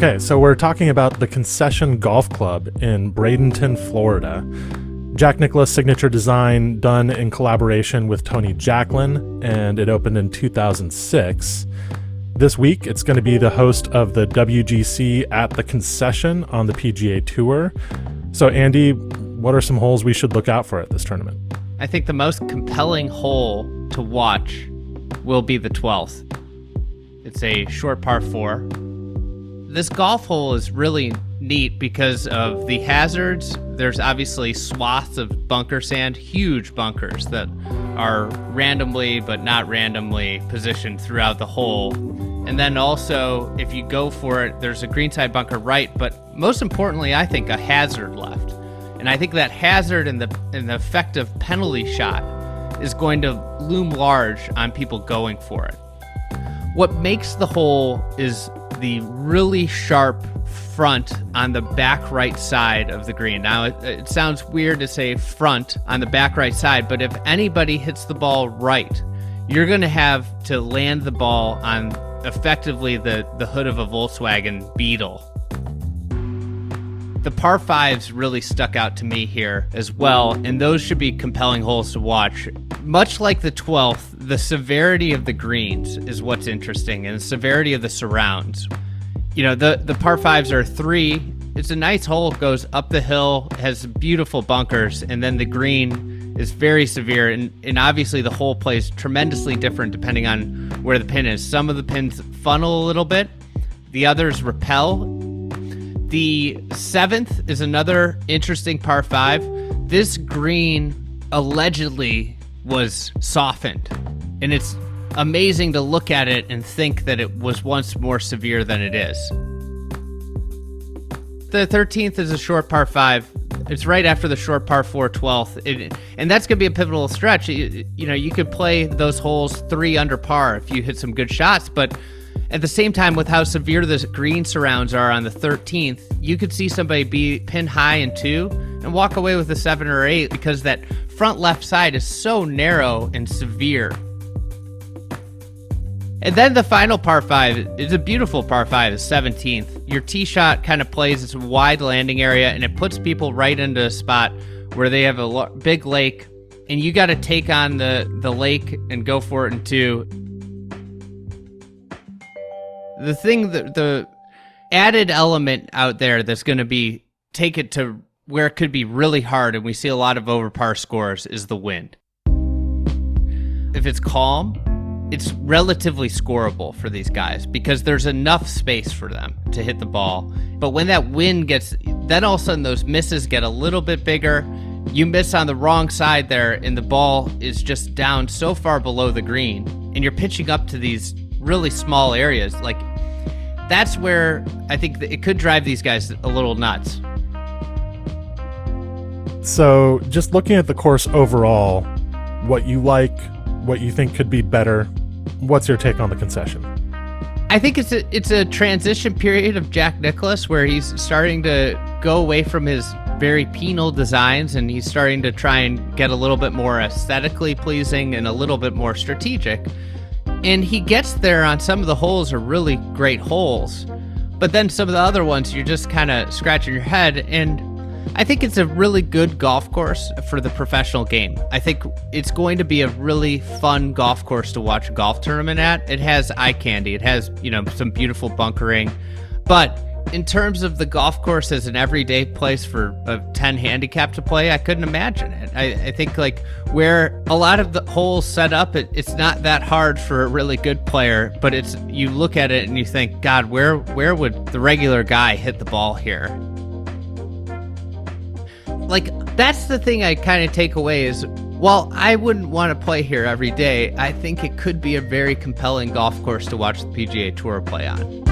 Okay, so we're talking about the Concession Golf Club in Bradenton, Florida. Jack Nicklaus signature design done in collaboration with Tony Jacklin, and it opened in 2006. This week, it's going to be the host of the WGC at the Concession on the PGA Tour. So, Andy, what are some holes we should look out for at this tournament? I think the most compelling hole to watch will be the 12th. It's a short par 4. This golf hole is really neat because of the hazards. There's obviously swaths of bunker sand, huge bunkers that are randomly but not randomly positioned throughout the hole. And then also, if you go for it, there's a greenside bunker right, but most importantly, I think a hazard left. And I think that hazard and the effective penalty shot is going to loom large on people going for it. What makes the hole is the really sharp front on the back right side of the green. Now, it sounds weird to say front on the back right side, but if anybody hits the ball right, you're going to have to land the ball on effectively the hood of a Volkswagen Beetle. The par 5s really stuck out to me here as well, and those should be compelling holes to watch. Much like the 12th, the severity of the greens is what's interesting, and the severity of the surrounds. You know, the par 5s are 3. It's a nice hole, goes up the hill, has beautiful bunkers, and then the green is very severe, and obviously the hole plays tremendously different depending on where the pin is. Some of the pins funnel a little bit, the others repel. The 7th is another interesting par 5. This green allegedly was softened, and it's amazing to look at it and think that it was once more severe than it is. The 13th is a short par 5. It's right after the short par 4 12th, and that's going to be a pivotal stretch. You know, you could play those holes 3 under par if you hit some good shots, but at the same time, with how severe the green surrounds are on the 13th, you could see somebody be pin high in 2 and walk away with a 7 or 8 because that front left side is so narrow and severe. And then the final par 5 is a beautiful par 5, the 17th. Your tee shot kind of plays this wide landing area, and it puts people right into a spot where they have a big lake, and you got to take on the lake and go for it in 2. The thing, the added element out there that's going to be take it to where it could be really hard, and we see a lot of over par scores, is the wind. If it's calm, it's relatively scoreable for these guys because there's enough space for them to hit the ball. But when that wind gets, then all of a sudden those misses get a little bit bigger. You miss on the wrong side there, and the ball is just down so far below the green, and you're pitching up to these really small areas. Like, that's where I think it could drive these guys a little nuts. So just looking at the course overall, what you like, what you think could be better, what's your take on the Concession? I think it's a transition period of Jack Nicklaus where he's starting to go away from his very penal designs, and he's starting to try and get a little bit more aesthetically pleasing and a little bit more strategic. And he gets there on some of the holes are really great holes, but then some of the other ones you're just kind of scratching your head. And I think it's a really good golf course for the professional game. I think it's going to be a really fun golf course to watch a golf tournament at. It has eye candy. It has, you know, some beautiful bunkering. But in terms of the golf course as an everyday place for a 10 handicap to play, I couldn't imagine it. I think like where a lot of the holes set up, it's not that hard for a really good player, but it's, you look at it and you think, God, where would the regular guy hit the ball here? Like, that's the thing I kind of take away is, while I wouldn't want to play here every day, I think it could be a very compelling golf course to watch the PGA Tour play on.